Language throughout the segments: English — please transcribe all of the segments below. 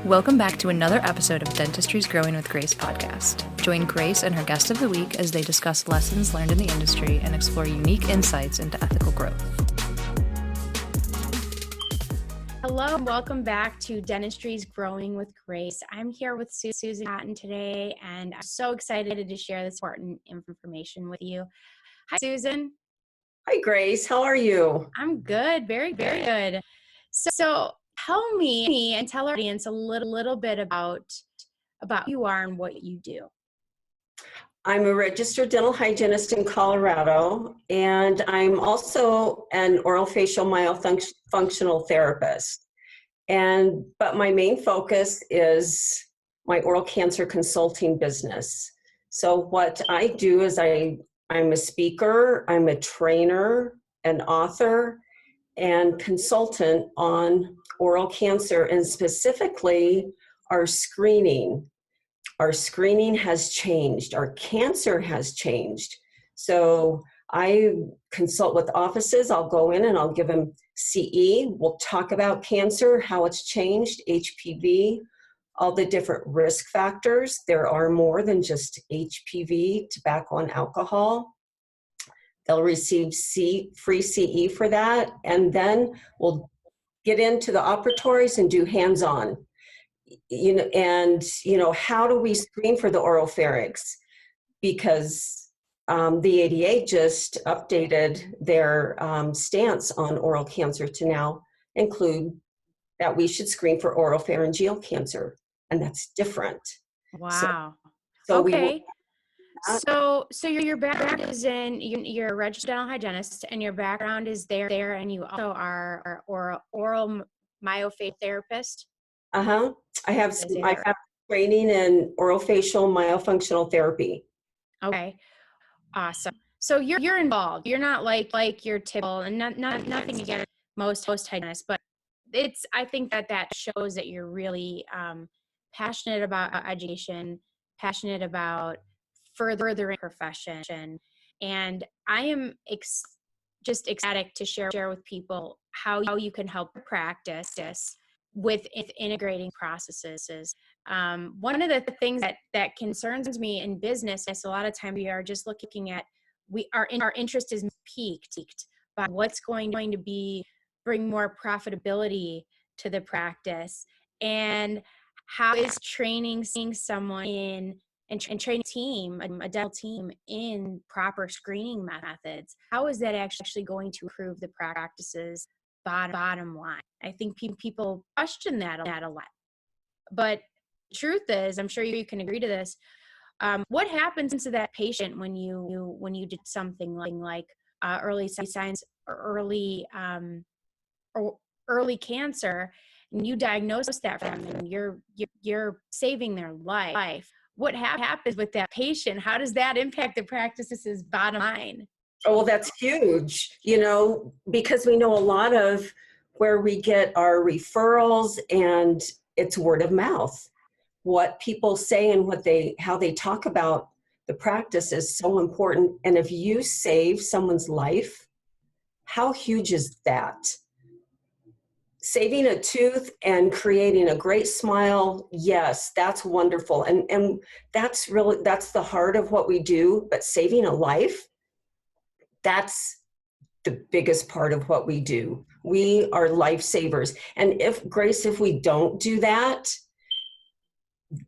Welcome back to another episode of Dentistry's Growing with Grace podcast. Join Grace and her guest of the week as they discuss lessons learned in the industry and explore unique insights into ethical growth. Hello, and welcome back to Dentistry's Growing with Grace. I'm here with Susan Cotton today, and I'm so excited to share this important information with you. Hi, Susan. Hi, Grace. How are you? I'm good. Very, very good. So tell me and tell our audience a little bit about who you are and what you do. I'm a registered dental hygienist in Colorado, and I'm also an oral-facial myofunctional therapist. But my main focus is my oral cancer consulting business. So what I do is I'm a speaker, I'm a trainer, an author, and consultant on oral cancer, and specifically our screening. Our screening has changed. Our cancer has changed. So I consult with offices. I'll go in and I'll give them CE. We'll talk about cancer, how it's changed, HPV, all the different risk factors. There are more than just HPV, tobacco, and alcohol. They'll receive free CE for that. And then we'll get into the operatories and do hands-on. How do we screen for the oropharynx? Because the ADA just updated their stance on oral cancer to now include that we should screen for oropharyngeal cancer, and that's different. Wow. So okay. So your background is you're a registered dental hygienist, and your background is there, and you also are oral myofacial therapist. I have training in oral-facial myofunctional therapy. Okay, awesome. So you're involved. You're not like your typical, and nothing against most hygienists, but I think that shows that you're really passionate about education, passionate about furthering profession, and I am just ecstatic to share with people how you can help practice with integrating processes. One of the things that concerns me in business is a lot of time we are just looking at our interest is peaked by what's going to bring more profitability to the practice, and how is training someone and training a dental team in proper screening methods, how is that actually going to improve the practice's bottom line? I think people question that a lot. But the truth is, I'm sure you can agree to this, what happens to that patient when you did something like early signs or early cancer, and you diagnose that for them, and you're saving their life? What happens with that patient? How does that impact the practice's bottom line? Oh, well, that's huge, because we know a lot of where we get our referrals, and it's word of mouth. What people say and how they talk about the practice is so important. And if you save someone's life, how huge is that? Saving a tooth and creating a great smile, yes, that's wonderful. And that's the heart of what we do. But saving a life, that's the biggest part of what we do. We are lifesavers. And if we don't do that,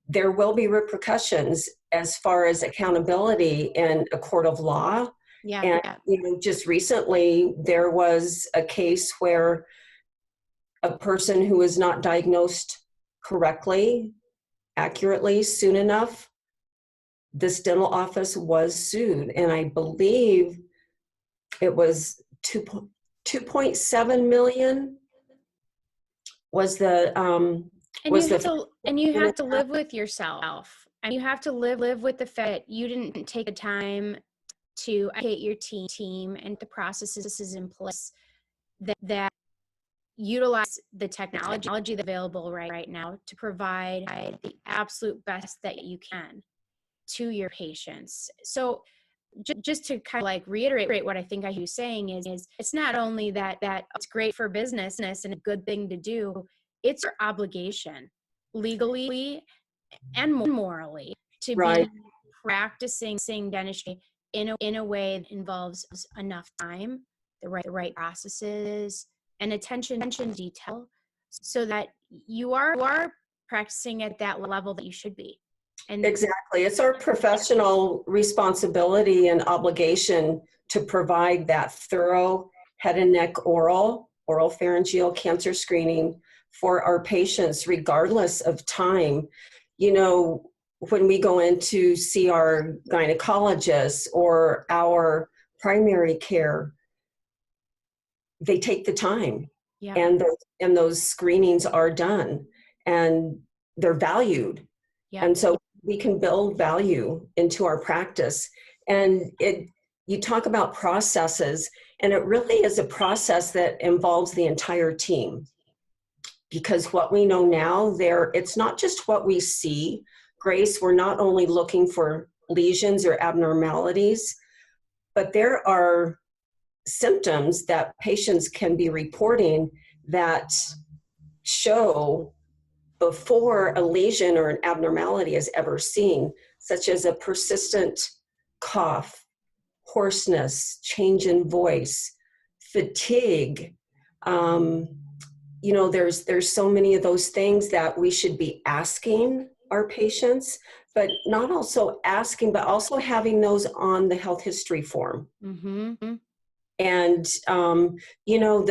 there will be repercussions as far as accountability in a court of law. Yeah. And just recently there was a case where a person who was not diagnosed correctly, accurately, soon enough, this dental office was sued. And I believe it was 2.7 million was the you have to live with yourself, and you have to live with the fact that you didn't take the time to educate your team and the processes in place that utilize the technology that's available right now to provide the absolute best that you can to your patients. So just to kind of reiterate what I think I hear you saying is it's not only that it's great for business and a good thing to do, it's your obligation. legally and morally to Right. be practicing dentistry in a way that involves enough time, the right processes, and attention to detail, so that you are practicing at that level that you should be. And Exactly. It's our professional responsibility and obligation to provide that thorough head and neck oropharyngeal cancer screening for our patients, regardless of time. You know, when we go in to see our gynecologist or our primary care, they take the time, yeah, and those screenings are done, and they're valued. yeah, And so we can build value into our practice. And you talk about processes, and it really is a process that involves the entire team. Because what we know now, it's not just what we see, Grace. We're not only looking for lesions or abnormalities, but there are symptoms that patients can be reporting that show before a lesion or an abnormality is ever seen, such as a persistent cough, hoarseness, change in voice, fatigue. You know, there's so many of those things that we should be asking our patients, but not also asking, but also having those on the health history form. mm-hmm. And, you know,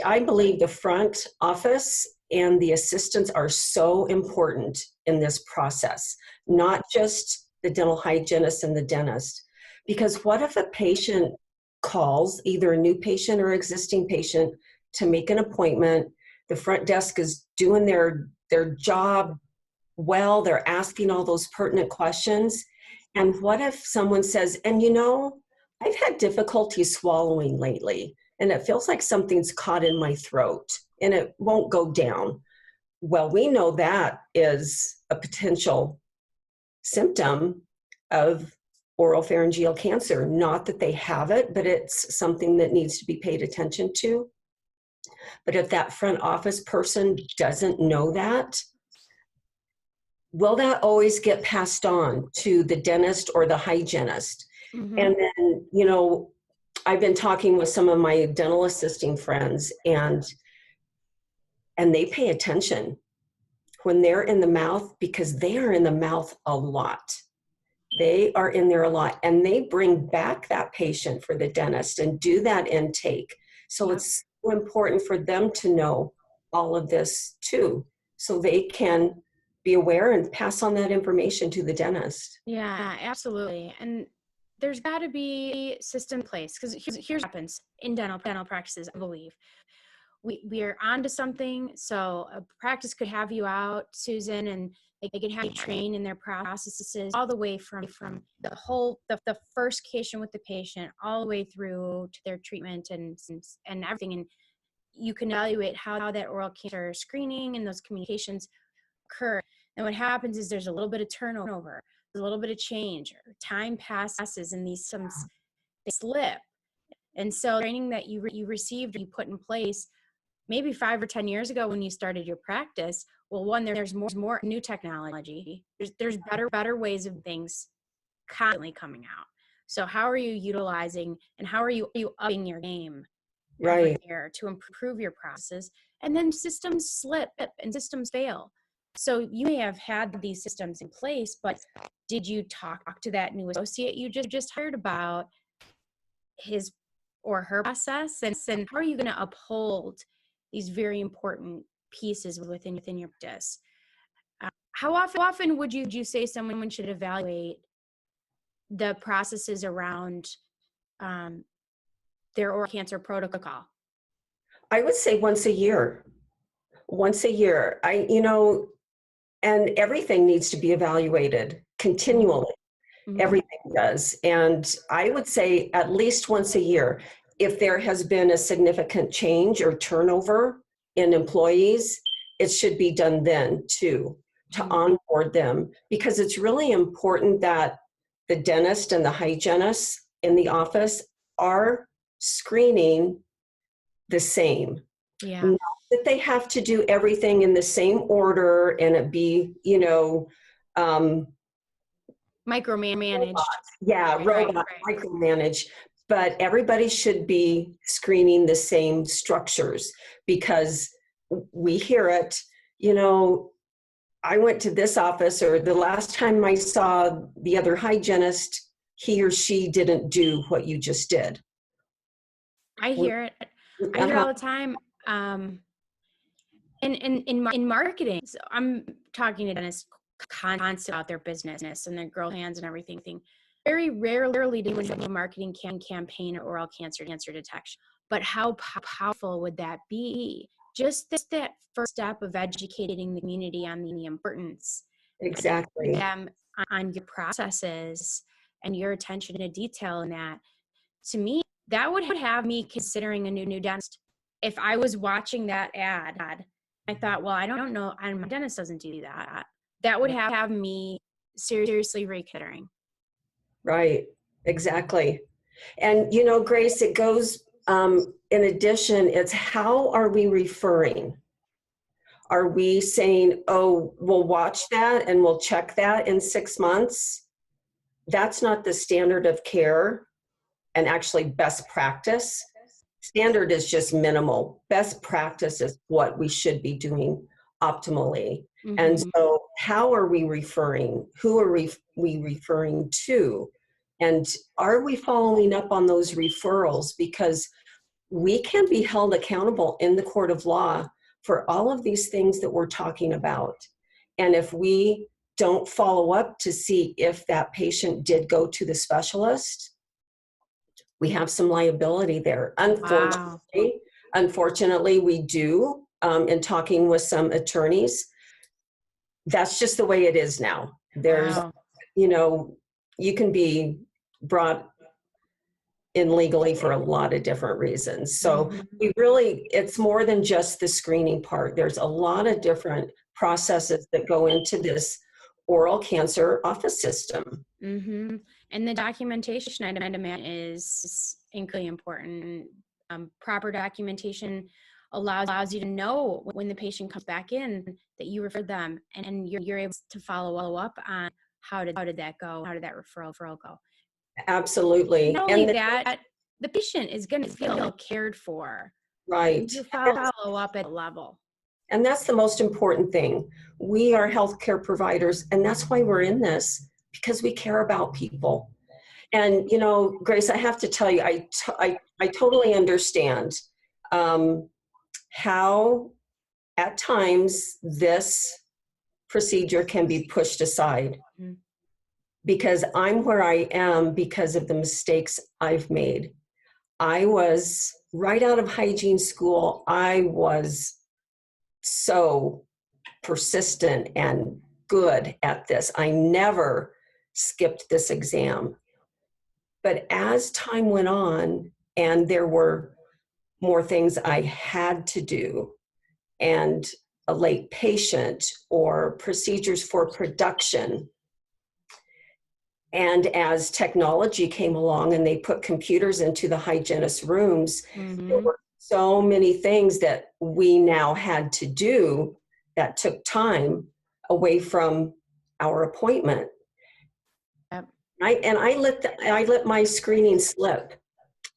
I believe the front office and the assistants are so important in this process, not just the dental hygienist and the dentist. Because what if a patient calls, either a new patient or existing patient, to make an appointment? The front desk is doing their job well, they're asking all those pertinent questions. And what if someone says, and you know, I've had difficulty swallowing lately, and it feels like something's caught in my throat and it won't go down. Well, we know that is a potential symptom of oropharyngeal cancer. Not that they have it, but it's something that needs to be paid attention to. But if that front office person doesn't know that, will that always get passed on to the dentist or the hygienist? Mm-hmm. And then, you know, I've been talking with some of my dental assisting friends, and they pay attention when they're in the mouth, because they are in the mouth a lot. They are in there a lot, and they bring back that patient for the dentist and do that intake. So Yep. it's so important for them to know all of this too, so they can be aware and pass on that information to the dentist. Yeah, absolutely. And there's got to be system in place, because here's what happens in dental practices. I believe we are onto something. So a practice could have you out, Susan, and they could have you train in their processes all the way from the first patient with the patient all the way through to their treatment and everything. And you can evaluate how that oral cancer screening and those communications occur. And what happens is there's a little bit of turnover, there's a little bit of change, or time passes, and they slip. And so training that you received, you put in place maybe 5 or 10 years ago when you started your practice, well, one, there's more new technology. There's better ways of things constantly coming out. So how are you utilizing, and how are you upping your game every year to improve your process? And then systems slip and systems fail. So you may have had these systems in place, but did you talk to that new associate you just hired about his or her process? And how are you going to uphold these very important pieces within your practice? How often would you say someone should evaluate the processes around their oral cancer protocol? I would say once a year. And everything needs to be evaluated continually. Mm-hmm. Everything does. And I would say at least once a year. If there has been a significant change or turnover in employees, it should be done then too, to onboard them, because it's really important that the dentist and the hygienist in the office are screening the same. Yeah. that they have to do everything in the same order and it be, Micromanaged. yeah, robot micromanage, but everybody should be screening the same structures because we hear it, I went to this office, or the last time I saw the other hygienist, he or she didn't do what you just did. I hear it. I hear it all the time. In marketing, so I'm talking to dentists constantly about their business and their growth plans and everything. Very rarely do a marketing campaign or oral cancer detection. But how powerful would that be? Just that first step of educating the community on the importance, Exactly, them on your processes and your attention to detail in that. To me, that would have me considering a new dentist. If I was watching that ad, I thought, well, I don't know, my dentist doesn't do that. That would have me seriously reconsidering. right, exactly. And Grace, it goes, in addition, it's how are we referring? Are we saying, oh, we'll watch that and we'll check that in 6 months? That's not the standard of care and actually best practice. Standard is just minimal. Best practice is what we should be doing optimally. Mm-hmm. And so how are we referring? Who are we referring to? And are we following up on those referrals? Because we can be held accountable in the court of law for all of these things that we're talking about. And if we don't follow up to see if that patient did go to the specialist, we have some liability there. Unfortunately, we do. In talking with some attorneys, that's just the way it is now. There's, you can be brought in legally for a lot of different reasons. So it's more than just the screening part. There's a lot of different processes that go into this oral cancer office system. Mm-hmm. And the documentation item is incredibly important. Proper documentation allows you to know when the patient comes back in that you referred them, and you're able to follow up on how did that go? How did that referral go? Absolutely. Not only that, the patient is going to feel cared for. Right. You follow up at a level. And that's the most important thing. We are healthcare providers, and that's why we're in this, because we care about people. And, Grace, I have to tell you, I totally understand how at times this procedure can be pushed aside. Mm-hmm. Because I'm where I am because of the mistakes I've made. I was right out of hygiene school. I was so persistent and good at this. I never skipped this exam. But as time went on and there were more things I had to do and a late patient or procedures for production, and as technology came along and they put computers into the hygienist rooms, there were so many things that we now had to do that took time away from our appointment. Yep. I let my screening slip.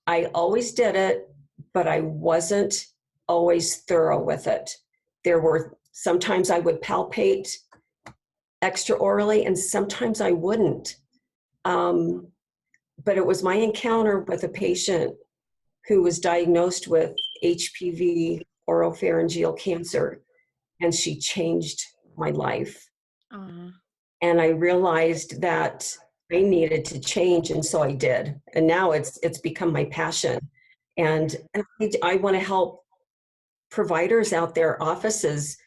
I always did it, but I wasn't always thorough with it. There were sometimes I would palpate extraorally and sometimes I wouldn't. But it was my encounter with a patient who was diagnosed with HPV oropharyngeal cancer, and she changed my life. Uh-huh. And I realized that I needed to change, and so I did. And now it's become my passion. And I want to help providers out there, offices,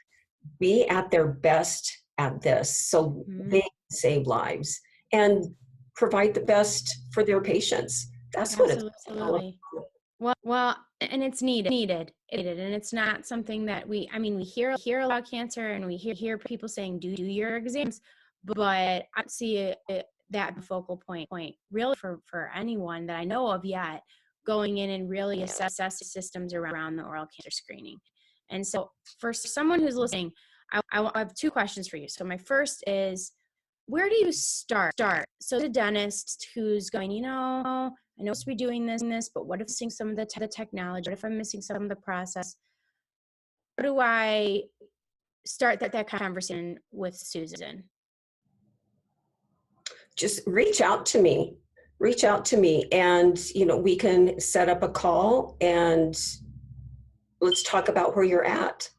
be at their best at this so they can save lives and provide the best for their patients. That's what it's all about. Well, and it's needed, and it's not something that we hear about cancer, and we hear people saying do your exams, but I don't see that focal point really for anyone that I know of yet going in and really assess systems around the oral cancer screening. And so for someone who's listening, I have two questions for you. So my first is, where do you start? So the dentist who's going, I know to be doing this, but what if I'm missing some of the technology? What if I'm missing some of the process? How do I start that conversation with Susan? Just reach out to me. And, we can set up a call and let's talk about where you're at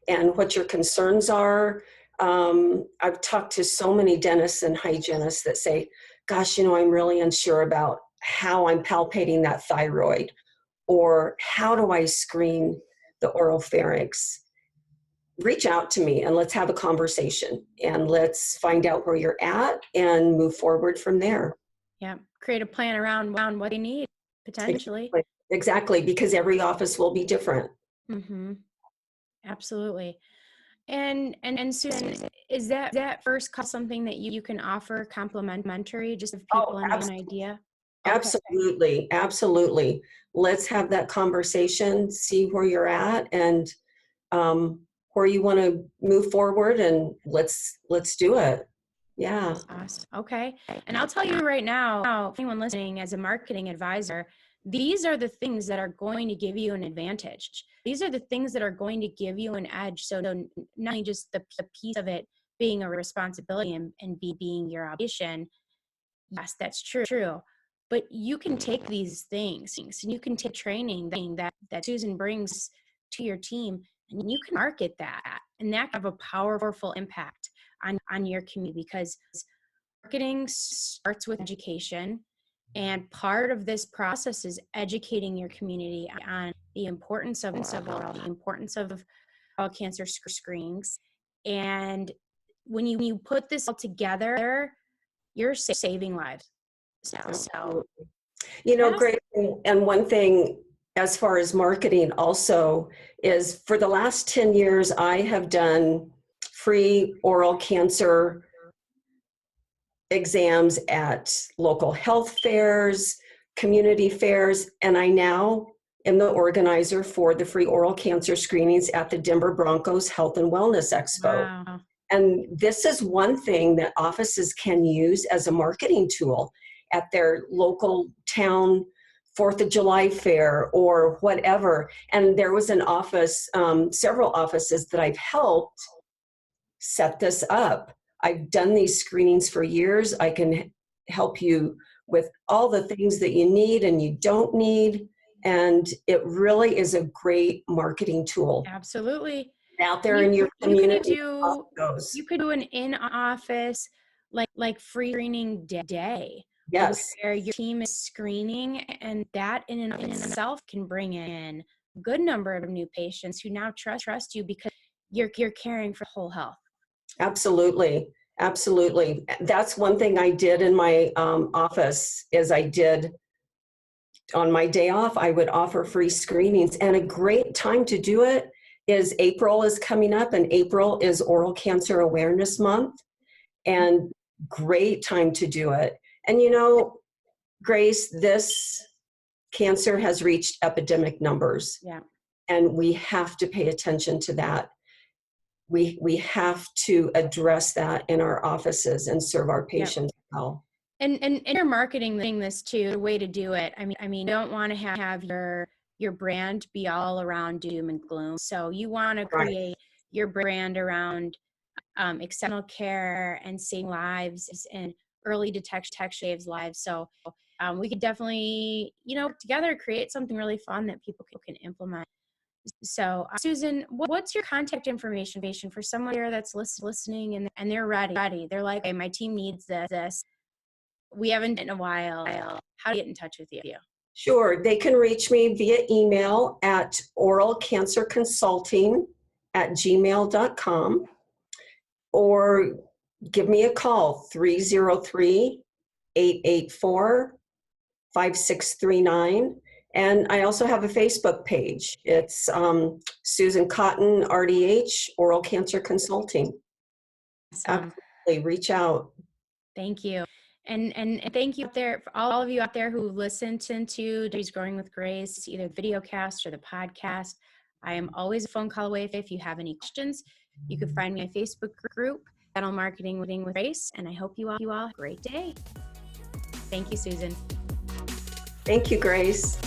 and what your concerns are. I've talked to so many dentists and hygienists that say, gosh, I'm really unsure about how I'm palpating that thyroid, or how do I screen the oral pharynx? Reach out to me and let's have a conversation and let's find out where you're at and move forward from there. Yeah. Create a plan around what they need potentially. Exactly. Because every office will be different. Mm-hmm. Absolutely. And Susan, is that first call something that you can offer complimentary, just if people have an idea? Okay. Absolutely. Let's have that conversation, see where you're at and where you want to move forward, and let's do it. Yeah. Awesome. Okay. And I'll tell you right now, if anyone listening, as a marketing advisor, these are the things that are going to give you an advantage. These are the things that are going to give you an edge. So not only just the piece of it being a responsibility and being your obligation. Yes, that's true. But you can take these things and you can take training that Susan brings to your team, and you can market that, and that can have a powerful impact on your community, because marketing starts with education. And part of this process is educating your community on the importance of oral, the importance of oral cancer screenings. And when you put this all together, you're saving lives. So Great. And one thing as far as marketing also is, for the last 10 years, I have done free oral cancer exams at local health fairs, community fairs, and I now am the organizer for the free oral cancer screenings at the Denver Broncos Health and Wellness Expo. Wow. And this is one thing that offices can use as a marketing tool at their local town 4th of July fair or whatever. And there was an office, several offices that I've helped set this up. I've done these screenings for years. I can help you with all the things that you need and you don't need. And it really is a great marketing tool. Absolutely. Out there in your community. You could do an in-office like free screening day. Yes. Where your team is screening, and that in and of itself can bring in a good number of new patients who now trust you because you're caring for whole health. Absolutely. That's one thing I did in my office. Is I did, on my day off, I would offer free screenings, and a great time to do it is April is coming up, and April is Oral Cancer Awareness Month, and great time to do it. And Grace, this cancer has reached epidemic numbers. Yeah. And we have to pay attention to that. We have to address that in our offices and serve our patients well. And you're marketing this too, the way to do it. I mean, you don't want to have your brand be all around doom and gloom. So you want to create your brand around exceptional care and saving lives and early detection saves lives. So we could definitely, together create something really fun that people can implement. So Susan, what's your contact information for someone here that's listening and they're ready? They're like, hey, my team needs this. We haven't done it in a while. How do you get in touch with you? Sure. They can reach me via email at oralcancerconsulting@gmail.com, or give me a call, 303-884-5639. And I also have a Facebook page. It's Susan Cotton, RDH, Oral Cancer Consulting. Awesome. Absolutely. Reach out. Thank you. And thank you for all of you out there who listened to Dentistry Growing with Grace, either the video cast or the podcast. I am always a phone call away if you have any questions. You can find me on my Facebook group, Dental Marketing with Grace, and I hope you all have a great day. Thank you, Susan. Thank you, Grace.